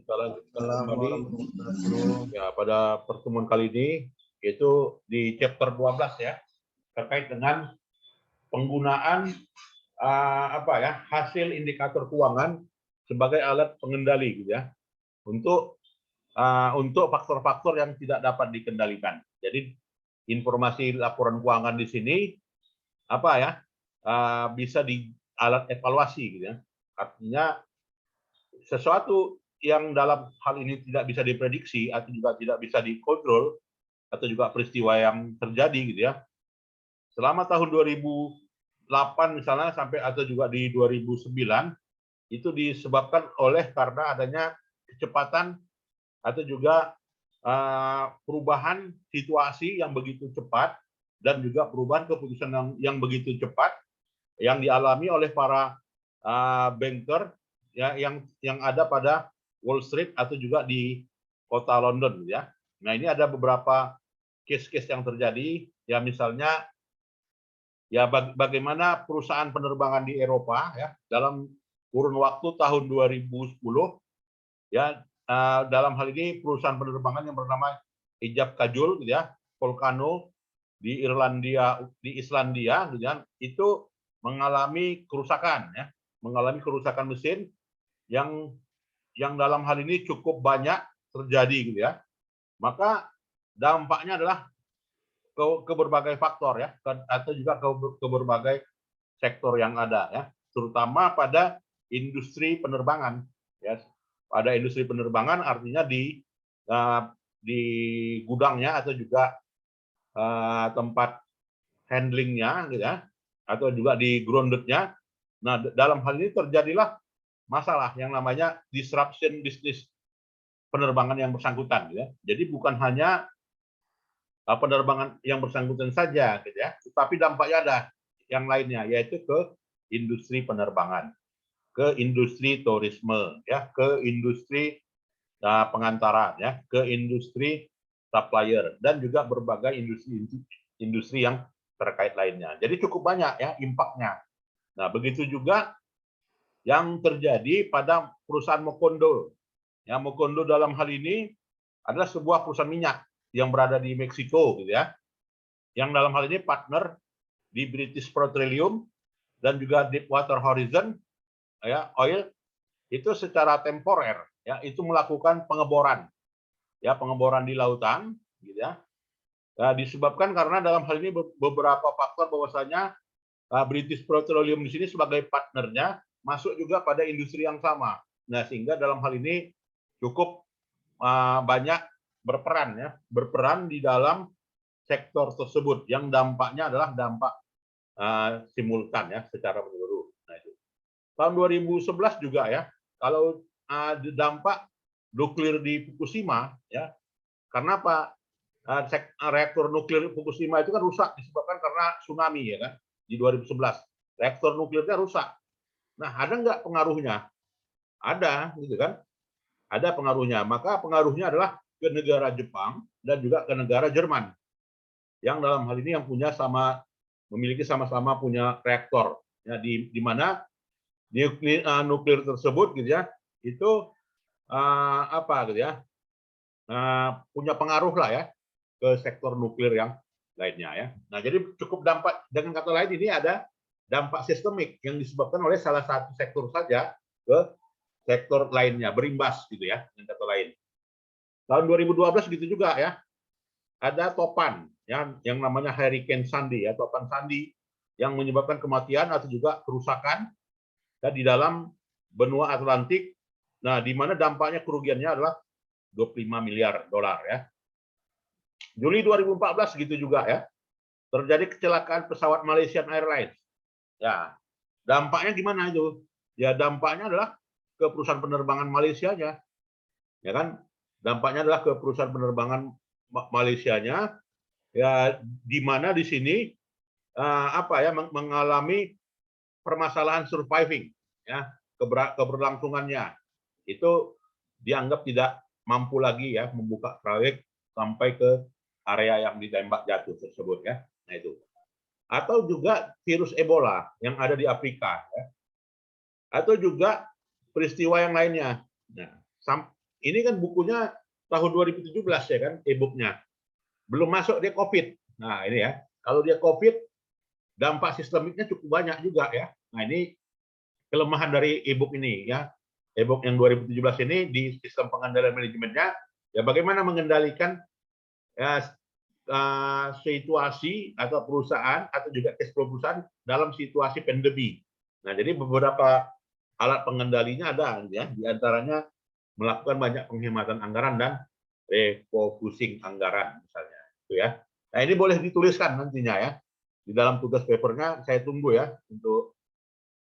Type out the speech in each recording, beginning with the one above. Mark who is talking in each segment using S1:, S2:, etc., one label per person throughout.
S1: Kita lanjutkan kembali.
S2: Assalamualaikum.
S1: Ya, pada pertemuan kali ini yaitu di chapter 12 ya, terkait dengan penggunaan hasil indikator keuangan sebagai alat pengendali gitu ya, untuk faktor-faktor yang tidak dapat dikendalikan. Jadi informasi laporan keuangan di sini bisa di alat evaluasi gitu ya. Artinya sesuatu yang dalam hal ini tidak bisa diprediksi atau juga tidak bisa dikontrol atau juga peristiwa yang terjadi gitu ya. Selama tahun 2008 misalnya sampai atau juga di 2009 itu disebabkan oleh karena adanya kecepatan atau juga perubahan situasi yang begitu cepat dan juga perubahan keputusan yang begitu cepat yang dialami oleh para banker ya yang ada pada Wall Street atau juga di kota London ya. Nah, ini ada beberapa case-case yang terjadi ya, misalnya ya bagaimana perusahaan penerbangan di Eropa ya dalam kurun waktu tahun 2010 ya, dalam hal ini perusahaan penerbangan yang bernama Ijab Kajul gitu ya, Volcano di Islandia gitu ya, itu mengalami kerusakan ya, mengalami kerusakan mesin yang dalam hal ini cukup banyak terjadi gitu ya. Maka dampaknya adalah ke berbagai faktor ya, atau juga ke berbagai sektor yang ada ya, terutama pada industri penerbangan ya. Pada industri penerbangan artinya di gudangnya atau juga tempat handlingnya gitu ya, atau juga di groundednya. Nah, dalam hal ini terjadilah masalah yang namanya disruption bisnis penerbangan yang bersangkutan gitu ya. Jadi bukan hanya penerbangan yang bersangkutan saja gitu ya, tetapi dampaknya ada yang lainnya, yaitu ke industri penerbangan, ke industri turisme ya, ke industri pengantaran ya, ke industri supplier dan juga berbagai industri yang terkait lainnya. Jadi cukup banyak ya impaknya. Nah, begitu juga yang terjadi pada perusahaan Mokondo. Ya, Mokondo dalam hal ini adalah sebuah perusahaan minyak yang berada di Meksiko gitu ya. Yang dalam hal ini partner di British Petroleum dan juga Deepwater Horizon ya, Oil, itu secara temporer ya, itu melakukan pengeboran ya, pengeboran di lautan gitu ya. Nah, disebabkan karena dalam hal ini beberapa faktor bahwasanya British Petroleum di sini sebagai partnernya masuk juga pada industri yang sama. Nah, sehingga dalam hal ini cukup banyak berperan di dalam sektor tersebut yang dampaknya adalah dampak simultan ya, secara menyeluruh. Nah, itu. Tahun 2011 juga ya, kalau dampak nuklir di Fukushima ya, karena apa? Reaktor nuklir Fukushima itu kan rusak disebabkan karena tsunami ya kan, di 2011 reaktor nuklirnya rusak. Nah, ada nggak pengaruhnya? Ada gitu kan, ada pengaruhnya. Maka pengaruhnya adalah ke negara Jepang dan juga ke negara Jerman yang dalam hal ini yang memiliki sama-sama punya reaktor ya, di mana nuklir tersebut gitu ya, itu gitu ya, punya pengaruh lah ya ke sektor nuklir yang lainnya ya. Nah, jadi cukup dampak, dengan kata lain ini ada dampak sistemik yang disebabkan oleh salah satu sektor saja ke sektor lainnya, berimbas gitu ya, dengan kata lain. Tahun 2012 gitu juga ya, ada topan ya, yang namanya Hurricane Sandy ya, topan Sandy yang menyebabkan kematian atau juga kerusakan ya, di dalam benua Atlantik. Nah, di mana dampaknya kerugiannya adalah 25 miliar dolar ya. Juli 2014 gitu juga ya, terjadi kecelakaan pesawat Malaysian Airlines. Ya, dampaknya gimana itu? Ya, dampaknya adalah ke perusahaan penerbangan Malaysianya, ya kan? Dampaknya adalah ke perusahaan penerbangan Malaysianya, ya, di mana di sini mengalami permasalahan surviving, ya, keberlangsungannya itu dianggap tidak mampu lagi ya membuka proyek sampai ke area yang ditembak jatuh tersebut ya. Nah, itu. Atau juga virus Ebola yang ada di Afrika ya. Atau juga peristiwa yang lainnya. Nah, ini kan bukunya tahun 2017 ya kan, e-booknya. Belum masuk dia COVID. Nah ini ya, kalau dia COVID, dampak sistemiknya cukup banyak juga ya. Nah ini kelemahan dari e-book ini ya. E-book yang 2017 ini di sistem pengendalian manajemennya, ya bagaimana mengendalikan ya, situasi atau perusahaan atau juga cash flow perusahaan dalam situasi pandemi. Nah jadi beberapa alat pengendalinya ada ya, diantaranya melakukan banyak penghematan anggaran dan refocusing anggaran misalnya itu ya. Nah ini boleh dituliskan nantinya ya di dalam tugas papernya, saya tunggu ya untuk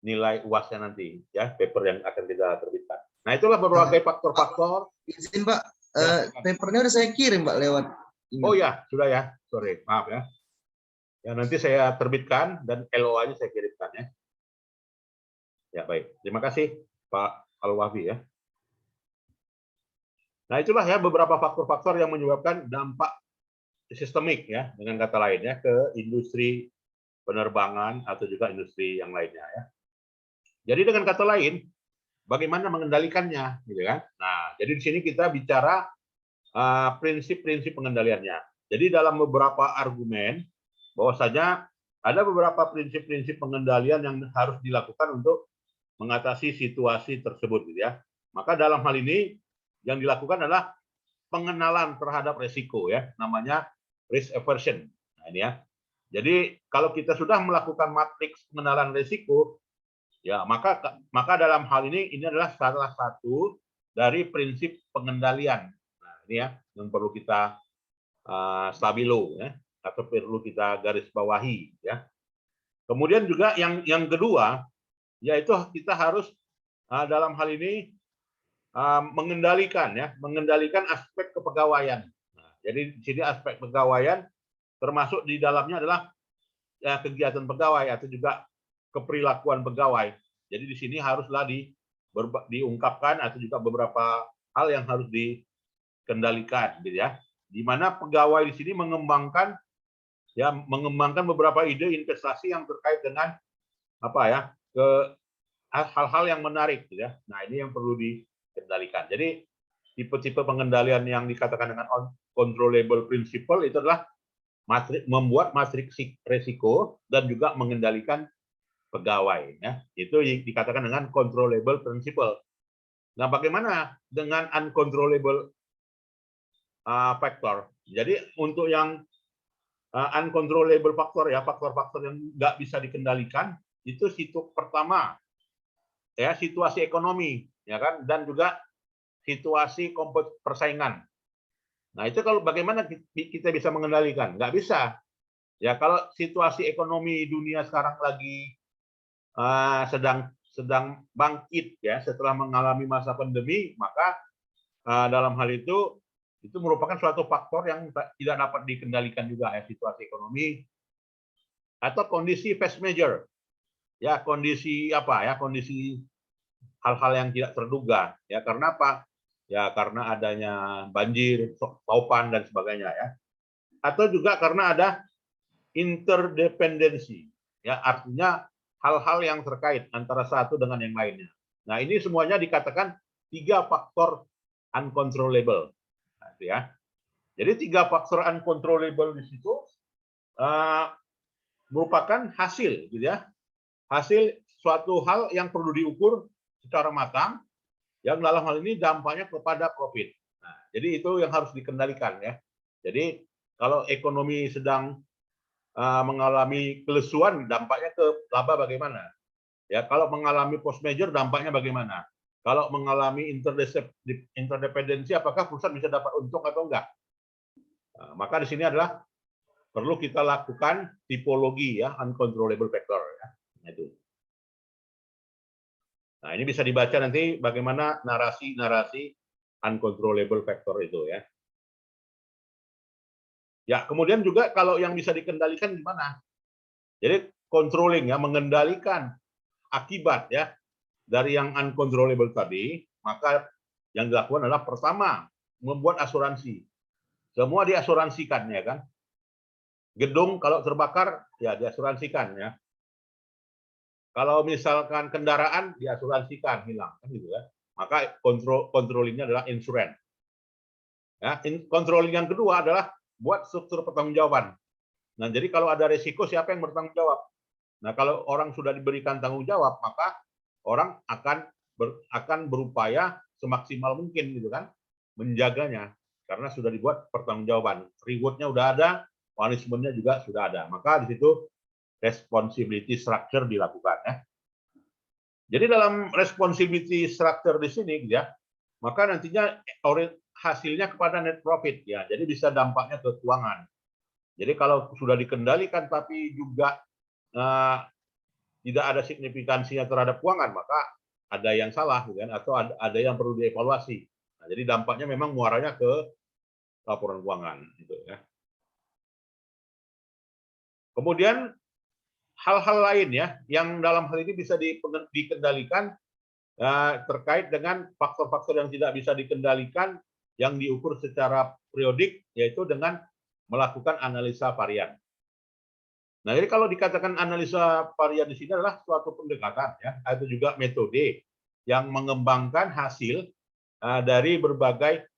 S1: nilai UASnya nanti ya, paper yang akan kita terbitkan. Nah itulah berbagai faktor-faktor.
S2: Izin Pak, papernya udah saya kirim Pak lewat email.
S1: Oh ya sudah ya, sorry maaf ya. Ya nanti saya terbitkan dan LOA-nya saya kirimkan ya. Ya baik, terima kasih Pak Al-Wafi ya. Nah itulah ya beberapa faktor-faktor yang menyebabkan dampak sistemik ya, dengan kata lain ya, ke industri penerbangan atau juga industri yang lainnya ya. Jadi dengan kata lain, bagaimana mengendalikannya, gitu kan? Nah, jadi di sini kita bicara prinsip-prinsip pengendaliannya. Jadi dalam beberapa argumen, bahwasanya ada beberapa prinsip-prinsip pengendalian yang harus dilakukan untuk mengatasi situasi tersebut, gitu ya. Maka dalam hal ini yang dilakukan adalah pengenalan terhadap resiko ya, namanya risk aversion. Nah, ini ya. Jadi kalau kita sudah melakukan matriks pengenalan risiko, ya maka dalam hal ini adalah salah satu dari prinsip pengendalian. Nah, ini ya yang perlu kita stabilo ya, atau perlu kita garis bawahi ya. Kemudian juga yang kedua yaitu kita harus dalam hal ini mengendalikan aspek kepegawaian. Nah, jadi di sini aspek kepegawaian termasuk di dalamnya adalah ya, kegiatan pegawai atau juga keperilakuan pegawai. Jadi di sini haruslah diungkapkan atau juga beberapa hal yang harus dikendalikan, gitu ya. Di mana pegawai di sini mengembangkan beberapa ide investasi yang terkait dengan apa ya, ke hal-hal yang menarik, gitu ya. Nah ini yang perlu dikendalikan. Jadi tipe-tipe pengendalian yang dikatakan dengan controllable principle itu adalah membuat matriks risiko dan juga mengendalikan pegawai ya, itu dikatakan dengan controllable principle. Nah bagaimana dengan uncontrollable factor? Jadi untuk yang uncontrollable factor ya, faktor-faktor yang nggak bisa dikendalikan, itu pertama ya, situasi ekonomi ya kan, dan juga situasi persaingan. Nah itu kalau bagaimana kita bisa mengendalikan? Nggak bisa ya, kalau situasi ekonomi dunia sekarang lagi sedang bangkit ya setelah mengalami masa pandemi, maka dalam hal itu merupakan suatu faktor yang tidak dapat dikendalikan juga ya, situasi ekonomi atau kondisi force majeure ya, kondisi apa ya, kondisi hal-hal yang tidak terduga ya, karena apa ya, karena adanya banjir, topan dan sebagainya ya, atau juga karena ada interdependensi ya, artinya hal-hal yang terkait antara satu dengan yang lainnya. Nah, ini semuanya dikatakan 3 faktor uncontrollable. Nah, ya. Jadi 3 faktor uncontrollable di situ merupakan hasil, gitu ya. Hasil suatu hal yang perlu diukur secara matang, yang dalam hal ini dampaknya kepada profit. Nah, jadi itu yang harus dikendalikan ya. Jadi kalau ekonomi sedang mengalami kelesuan, dampaknya ke laba bagaimana? Ya, kalau mengalami post major, dampaknya bagaimana? Kalau mengalami interdependensi, apakah perusahaan bisa dapat untung atau enggak? Nah, maka di sini adalah perlu kita lakukan tipologi ya, uncontrollable factor ya. Nah, ini bisa dibaca nanti bagaimana narasi-narasi uncontrollable factor itu ya. Ya, kemudian juga kalau yang bisa dikendalikan gimana? Jadi controlling ya, mengendalikan akibat ya dari yang uncontrollable tadi, maka yang dilakukan adalah pertama membuat asuransi. Semua diasuransikan ya kan. Gedung kalau terbakar ya diasuransikan ya. Kalau misalkan kendaraan diasuransikan hilang kan gitu ya. maka controllingnya adalah insurance. Ya, controlling yang kedua adalah buat struktur pertanggungjawaban. Nah, jadi kalau ada resiko, siapa yang bertanggung jawab? Nah, kalau orang sudah diberikan tanggung jawab, maka orang akan berupaya semaksimal mungkin gitu kan, menjaganya, karena sudah dibuat pertanggungjawaban. Reward-nya udah ada, punishment-nya juga sudah ada. Maka di situ responsibility structure dilakukan ya. Jadi dalam responsibility structure di sini gitu ya, maka nantinya hasilnya kepada net profit ya. Jadi bisa dampaknya ke keuangan. Jadi kalau sudah dikendalikan tapi juga tidak ada signifikansinya terhadap keuangan, maka ada yang salah kan, atau ada yang perlu dievaluasi. Nah, jadi dampaknya memang muaranya ke laporan keuangan gitu ya. Kemudian hal-hal lain ya yang dalam hal ini bisa dikendalikan terkait dengan faktor-faktor yang tidak bisa dikendalikan yang diukur secara periodik, yaitu dengan melakukan analisa varian. Nah, jadi kalau dikatakan analisa varian di sini adalah suatu pendekatan ya, atau juga metode yang mengembangkan hasil dari berbagai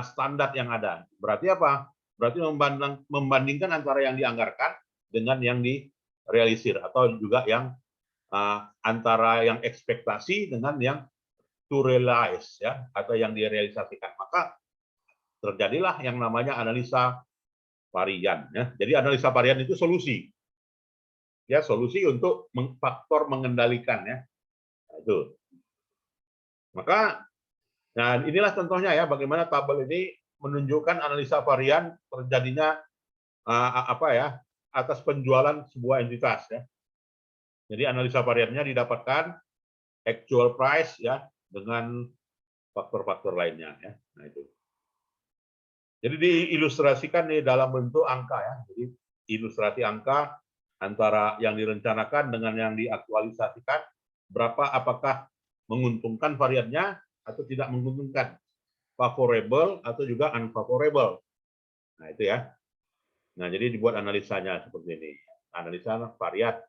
S1: standar yang ada. Berarti apa? Berarti membandingkan antara yang dianggarkan dengan yang direalisir, atau juga yang antara yang ekspektasi dengan yang to realize ya, atau yang direalisasikan. Maka terjadilah yang namanya analisa varian ya. Jadi analisa varian itu solusi. Ya, solusi untuk faktor mengendalikan ya. Nah, itu. Maka nah inilah contohnya ya, bagaimana tabel ini menunjukkan analisa varian terjadinya apa ya, atas penjualan sebuah entitas ya. Jadi analisa variannya didapatkan actual price ya dengan faktor-faktor lainnya ya. Nah, itu. Jadi diilustrasikan di dalam bentuk angka ya. Jadi ilustrasi angka antara yang direncanakan dengan yang diaktualisasikan, berapa apakah menguntungkan variannya atau tidak menguntungkan, favorable atau juga unfavorable. Nah, itu ya. Nah, jadi dibuat analisanya seperti ini. Analisa varian,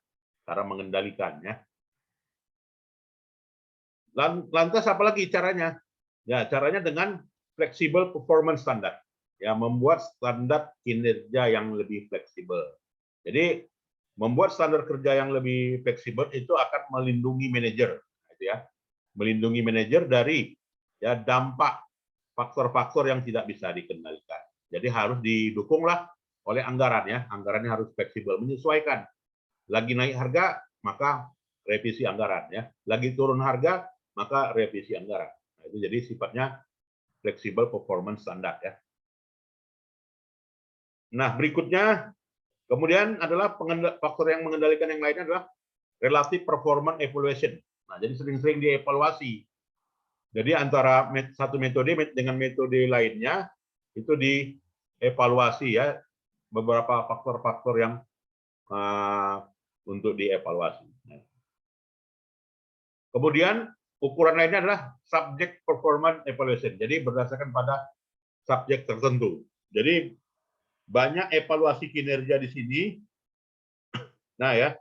S1: cara mengendalikan ya. Lantas apa lagi caranya? Ya, caranya dengan flexible performance standard. Ya, membuat standar kinerja yang lebih fleksibel. Jadi membuat standar kerja yang lebih fleksibel itu akan melindungi manajer, gitu ya. Melindungi manajer dari ya dampak faktor-faktor yang tidak bisa dikendalikan. Jadi harus didukunglah oleh anggaran ya. Anggarannya harus fleksibel, menyesuaikan. Lagi naik harga, maka revisi anggaran ya. Lagi turun harga, maka revisi anggaran. Nah, itu jadi sifatnya flexible performance standard ya. Nah, berikutnya kemudian adalah faktor yang mengendalikan yang lainnya adalah relative performance evaluation. Nah, jadi sering-sering dievaluasi. Jadi antara satu metode dengan metode lainnya itu dievaluasi ya, beberapa faktor-faktor yang untuk dievaluasi. Kemudian ukuran lainnya adalah subject performance evaluation. Jadi berdasarkan pada subjek tertentu. Jadi banyak evaluasi kinerja di sini. Nah ya,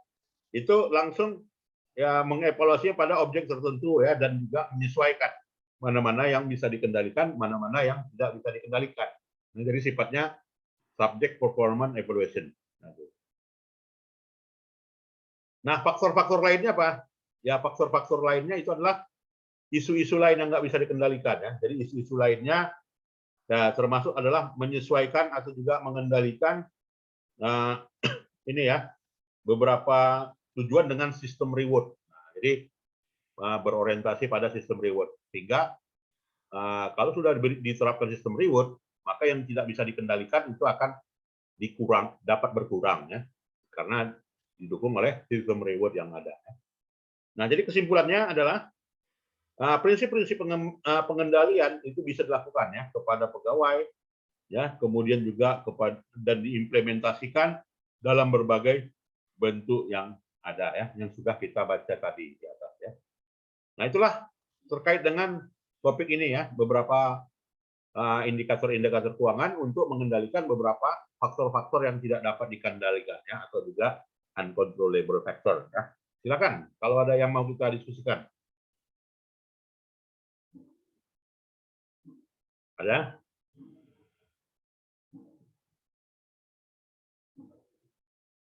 S1: itu langsung ya mengevaluasinya pada objek tertentu ya, dan juga menyesuaikan mana-mana yang bisa dikendalikan, mana-mana yang tidak bisa dikendalikan. Nah, jadi sifatnya subject performance evaluation. Nah, faktor-faktor lainnya apa? Ya, faktor-faktor lainnya itu adalah isu-isu lain yang nggak bisa dikendalikan ya. Jadi isu-isu lainnya ya, termasuk adalah menyesuaikan atau juga mengendalikan ini ya, beberapa tujuan dengan sistem reward. Nah, jadi berorientasi pada sistem reward, sehingga kalau sudah diterapkan sistem reward, maka yang tidak bisa dikendalikan itu akan dapat berkurang ya, karena didukung oleh sistem reward yang ada. Nah, jadi kesimpulannya adalah prinsip-prinsip pengendalian itu bisa dilakukan ya kepada pegawai ya, kemudian juga dan diimplementasikan dalam berbagai bentuk yang ada ya, yang sudah kita baca tadi di atas ya. Nah, itulah terkait dengan topik ini ya, beberapa indikator-indikator keuangan untuk mengendalikan beberapa faktor-faktor yang tidak dapat dikendalikan ya, atau juga uncontrollable factor ya. Silakan kalau ada yang mau kita diskusikan. Ada?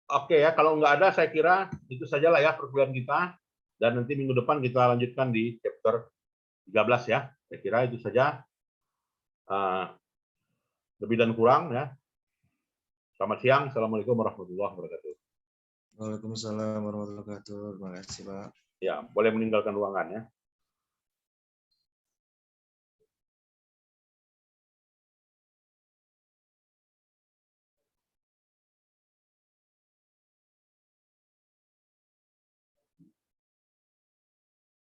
S1: Oke ya, kalau nggak ada saya kira itu sajalah ya perkuliahan kita. Dan nanti minggu depan kita lanjutkan di chapter 13 ya. Saya kira itu saja. Lebih dan kurang ya. Selamat siang. Assalamualaikum warahmatullahi wabarakatuh.
S2: Waalaikumsalam warahmatullahi wabarakatuh. Terima kasih, Pak.
S1: Ya, boleh meninggalkan ruangan ya.